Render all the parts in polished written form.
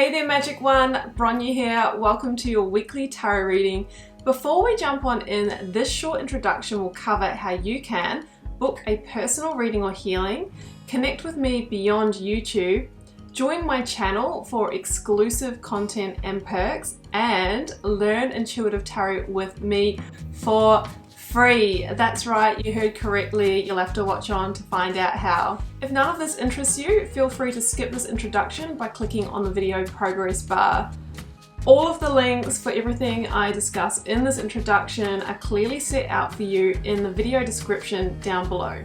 Hey there Magic One, Bronya here. Welcome to your weekly tarot reading. Before we jump on in, this short introduction will cover how you can book a personal reading or healing, connect with me beyond YouTube, join my channel for exclusive content and perks, and learn intuitive tarot with me for free. That's right, you heard correctly. You'll have to watch on to find out how. If none of this interests you, feel free to skip this introduction by clicking on the video progress bar. All of the links for everything I discuss in this introduction are clearly set out for you in the video description down below.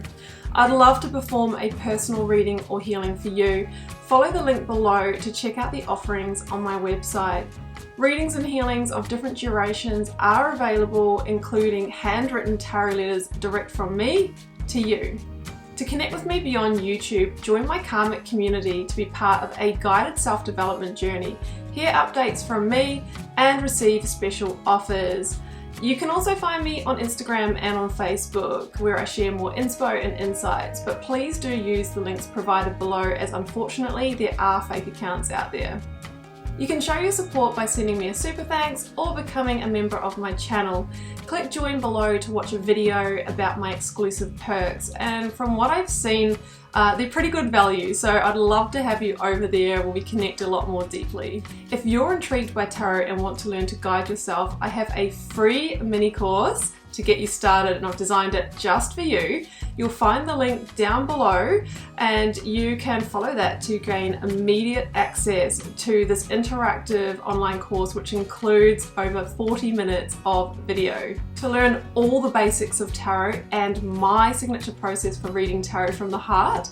I'd love to perform a personal reading or healing for you. Follow the link below to check out the offerings on my website. Readings and healings of different durations are available, including handwritten tarot letters direct from me to you. To connect with me beyond YouTube, join my karmic community to be part of a guided self-development journey, hear updates from me, and receive special offers. You can also find me on Instagram and on Facebook, where I share more inspo and insights, but please do use the links provided below, as unfortunately there are fake accounts out there. You can show your support by sending me a super thanks or becoming a member of my channel. Click join below to watch a video about my exclusive perks, and from what I've seen, they're pretty good value, so I'd love to have you over there where we connect a lot more deeply. If you're intrigued by tarot and want to learn to guide yourself, I have a free mini course to get you started, and I've designed it just for you. You'll find the link down below and you can follow that to gain immediate access to this interactive online course, which includes over 40 minutes of video. To learn all the basics of tarot and my signature process for reading tarot from the heart,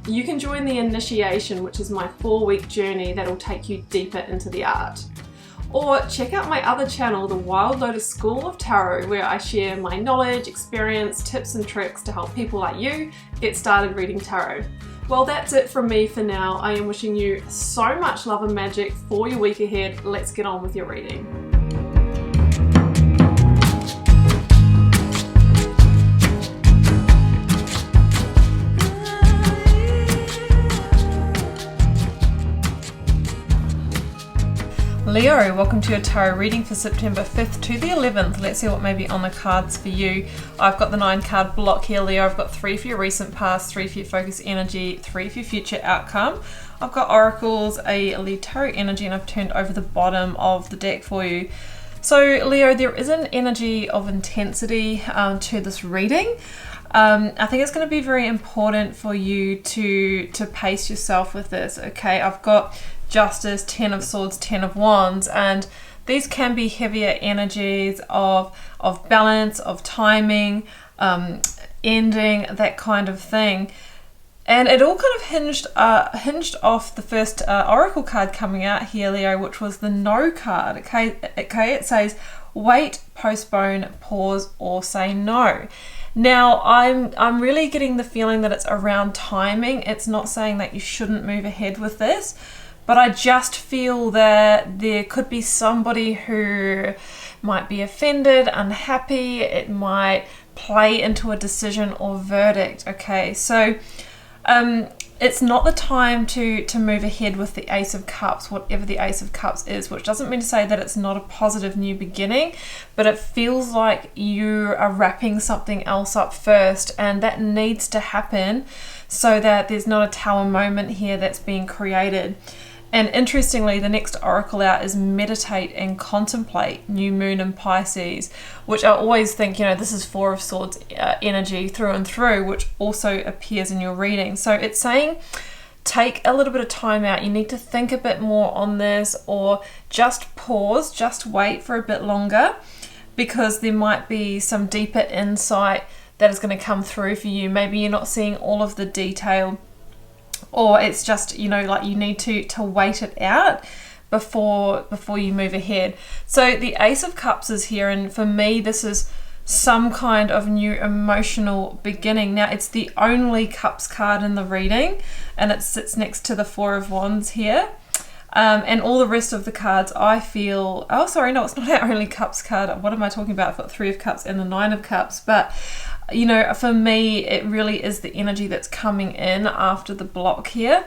you can join the initiation, which is my 4-week journey that'll take you deeper into the art. Or check out my other channel, the Wild Lotus School of Tarot, where I share my knowledge, experience, tips and tricks to help people like you get started reading tarot. Well, that's it from me for now. I am wishing you so much love and magic for your week ahead. Let's get on with your reading. Leo, welcome to your tarot reading for September 5th to the 11th. Let's see what may be on the cards for you. I've got the 9 card block here, Leo. I've got 3 for your recent past, 3 for your focus energy, 3 for your future outcome. I've got oracles, a lead tarot energy, and I've turned over the bottom of the deck for you. So Leo, there is an energy of intensity to this reading. I think it's going to be very important for you to pace yourself with this, okay? I've got Justice, 10 of Swords, 10 of Wands, and these can be heavier energies of balance, of timing, ending, that kind of thing. And it all kind of hinged off the first oracle card coming out here, Leo, which was the No card. Okay, it says wait, postpone, pause, or say no. Now, I'm really getting the feeling that it's around timing. It's not saying that you shouldn't move ahead with this, but I just feel that there could be somebody who might be offended, unhappy. It might play into a decision or verdict. Okay, so it's not the time to move ahead with the Ace of Cups, whatever the Ace of Cups is, which doesn't mean to say that it's not a positive new beginning, but it feels like you are wrapping something else up first, and that needs to happen so that there's not a tower moment here that's being created. And interestingly, the next oracle out is meditate and contemplate, new moon in Pisces, which I always think, you know, this is 4 of Swords energy through and through, which also appears in your reading. So it's saying take a little bit of time out. You need to think a bit more on this, or just pause, just wait for a bit longer, because there might be some deeper insight that is going to come through for you. Maybe you're not seeing all of the detail, or it's just, you know, like you need to wait it out before you move ahead. So the Ace of Cups is here, and for me this is some kind of new emotional beginning. Now, it's the only Cups card in the reading, and it sits next to the 4 of Wands here. And all the rest of the cards, I feel, oh sorry, no, it's not our only Cups card. What am I talking about? I've got 3 of Cups and the 9 of Cups, but you know, for me, it really is the energy that's coming in after the block here.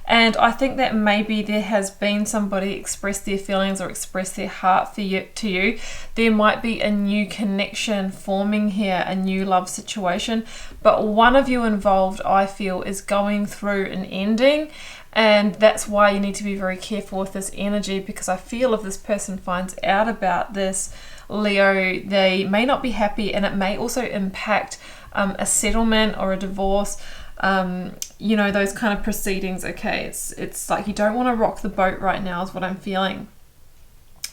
And I think that maybe there has been somebody express their feelings or express their heart to you. There might be a new connection forming here, a new love situation. But one of you involved, I feel, is going through an ending. And that's why you need to be very careful with this energy, because I feel if this person finds out about this, Leo, they may not be happy, and it may also impact a settlement or a divorce. You know, those kind of proceedings. Okay, it's like you don't want to rock the boat right now is what I'm feeling.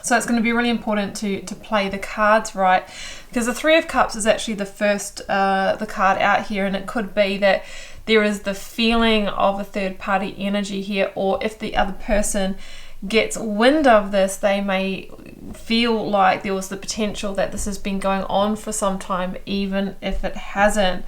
So it's going to be really important to play the cards right, because the Three of Cups is actually the first the card out here, and it could be that there is the feeling of a third party energy here, or if the other person gets wind of this, they may feel like there was the potential that this has been going on for some time, even if it hasn't.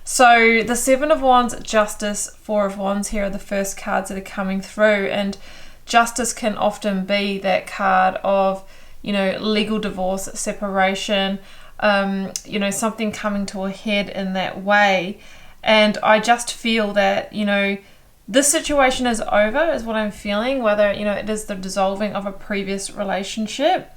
So the Seven of Wands, Justice, Four of Wands here are the first cards that are coming through, and Justice can often be that card of, you know, legal divorce, separation, you know, something coming to a head in that way. And I just feel that, you know, this situation is over is what I'm feeling, whether, you know, it is the dissolving of a previous relationship.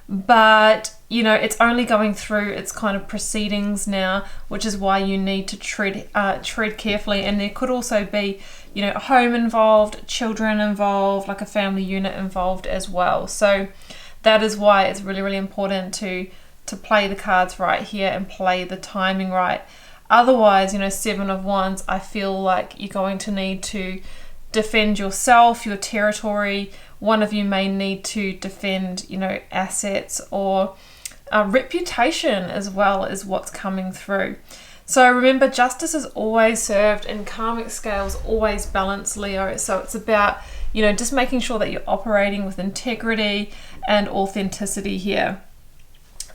But, you know, it's only going through its kind of proceedings now, which is why you need to tread carefully. And there could also be, you know, a home involved, children involved, like a family unit involved as well. So that is why it's really, really important to play the cards right here and play the timing right. Otherwise, you know, Seven of Wands, I feel like you're going to need to defend yourself, your territory. One of you may need to defend, you know, assets or reputation as well as what's coming through. So remember, justice is always served and karmic scales always balance, Leo. So it's about, you know, just making sure that you're operating with integrity and authenticity here.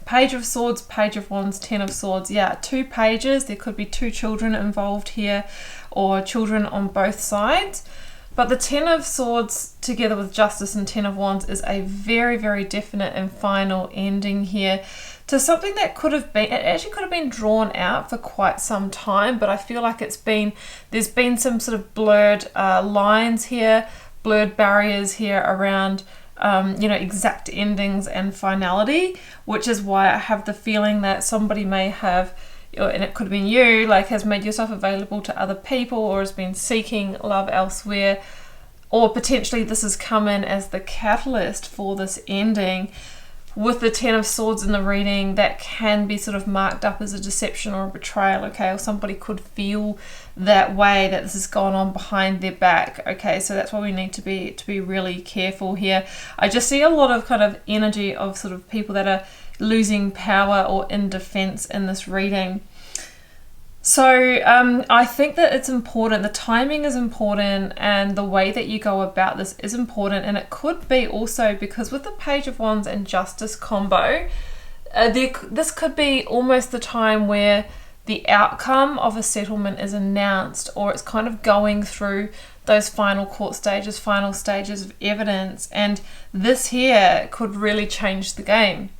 Page of Swords, Page of Wands, Ten of Swords. Yeah, 2 pages. There could be 2 children involved here, or children on both sides. But the Ten of Swords together with Justice and Ten of Wands is a very, very definite and final ending here to something that could have been, it actually could have been drawn out for quite some time, but I feel like there's been some sort of blurred lines here, blurred barriers here around you know, exact endings and finality, which is why I have the feeling that somebody may have, and it could have been you, like has made yourself available to other people or has been seeking love elsewhere, or potentially this has come in as the catalyst for this ending. With the Ten of Swords in the reading, that can be sort of marked up as a deception or a betrayal, okay? Or somebody could feel that way, that this has gone on behind their back, okay? So that's why we need to be really careful here. I just see a lot of kind of energy of sort of people that are losing power or in defense in this reading. So I think that it's important, the timing is important, and the way that you go about this is important. And it could be also because with the Page of Wands and Justice combo, this could be almost the time where the outcome of a settlement is announced, or it's kind of going through those final court stages, final stages of evidence. And this here could really change the game.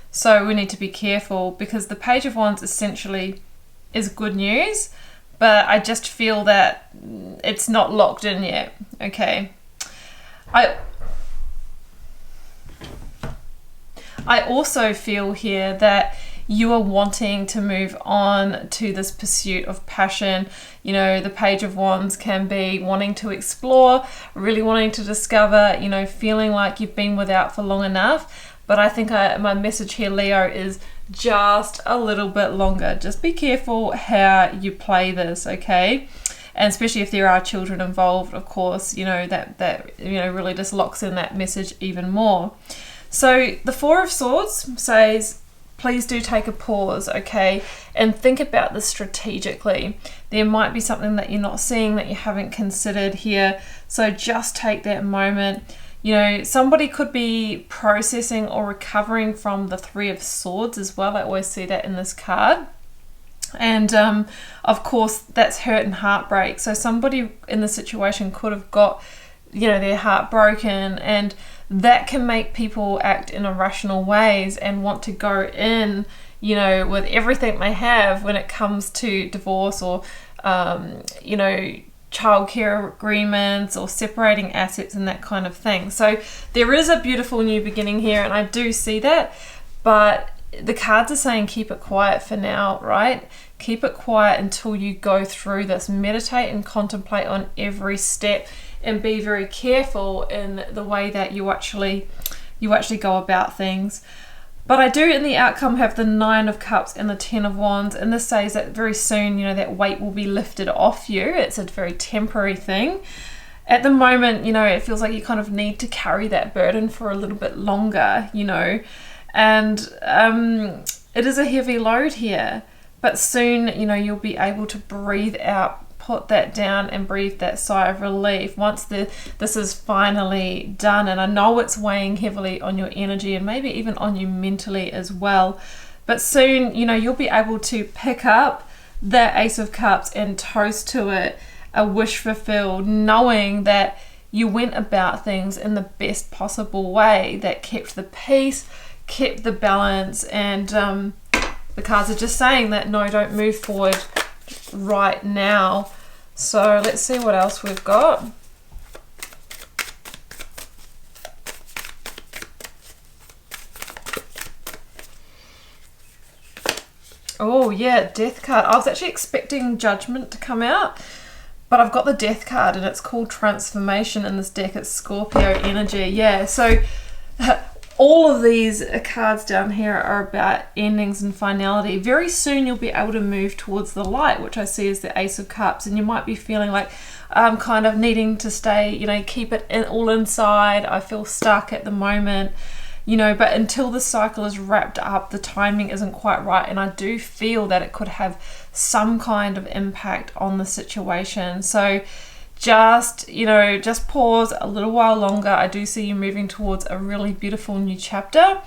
So we need to be careful, because the Page of Wands essentially is good news, but I just feel that it's not locked in yet, okay? I also feel here that you are wanting to move on to this pursuit of passion. You know, the Page of Wands can be wanting to explore, really wanting to discover, you know, feeling like you've been without for long enough. But I think my message here, Leo, is just a little bit longer. Just be careful how you play this, okay? And especially if there are children involved, of course, you know, that you know, really just locks in that message even more. So the Four of Swords says, please do take a pause, okay? And think about this strategically. There might be something that you're not seeing, that you haven't considered here. So just take that moment. You know, somebody could be processing or recovering from the Three of Swords as well. I always see that in this card. And of course, that's hurt and heartbreak. So somebody in the situation could have got, you know, their heart broken, and that can make people act in irrational ways and want to go in, you know, with everything they have when it comes to divorce or, you know, childcare agreements or separating assets and that kind of thing. So there is a beautiful new beginning here, and I do see that, but the cards are saying keep it quiet for now, right? Keep it quiet until you go through this. Meditate and contemplate on every step, and be very careful in the way that you actually go about things. But I do in the outcome have the 9 of Cups and the 10 of Wands, and this says that very soon, you know, that weight will be lifted off you. It's a very temporary thing. At the moment, you know, it feels like you kind of need to carry that burden for a little bit longer, you know, and it is a heavy load here. But soon, you know, you'll be able to breathe out, put that down, and breathe that sigh of relief once this is finally done. And I know it's weighing heavily on your energy and maybe even on you mentally as well. But soon, you know, you'll be able to pick up that Ace of Cups and toast to it, a wish fulfilled, knowing that you went about things in the best possible way, that kept the peace, kept the balance, and the cards are just saying that no, don't move forward right now. So let's see what else we've got. Oh yeah, Death card. I was actually expecting Judgment to come out, but I've got the Death card, and it's called Transformation in this deck. It's Scorpio energy. Yeah, so all of these cards down here are about endings and finality. Very soon you'll be able to move towards the light, which I see as the Ace of Cups, and you might be feeling like I'm kind of needing to stay, you know, keep it all inside. I feel stuck at the moment, you know, but until the cycle is wrapped up, the timing isn't quite right, and I do feel that it could have some kind of impact on the situation. So just, you know, just pause a little while longer. I do see you moving towards a really beautiful new chapter,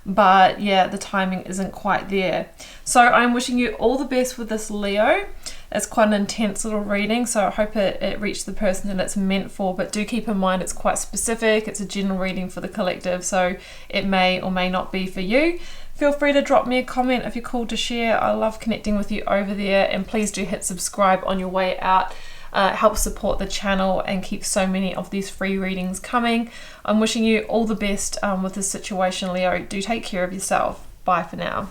but yeah, the timing isn't quite there. So I'm wishing you all the best with this, Leo. It's quite an intense little reading, so I hope it reached the person that it's meant for, but do keep in mind it's quite specific. It's a general reading for the collective, so it may or may not be for you. Feel free to drop me a comment if you're called to share. I love connecting with you over there, and please do hit subscribe on your way out. Help support the channel and keep so many of these free readings coming. I'm wishing you all the best with this situation, Leo. Do take care of yourself. Bye for now.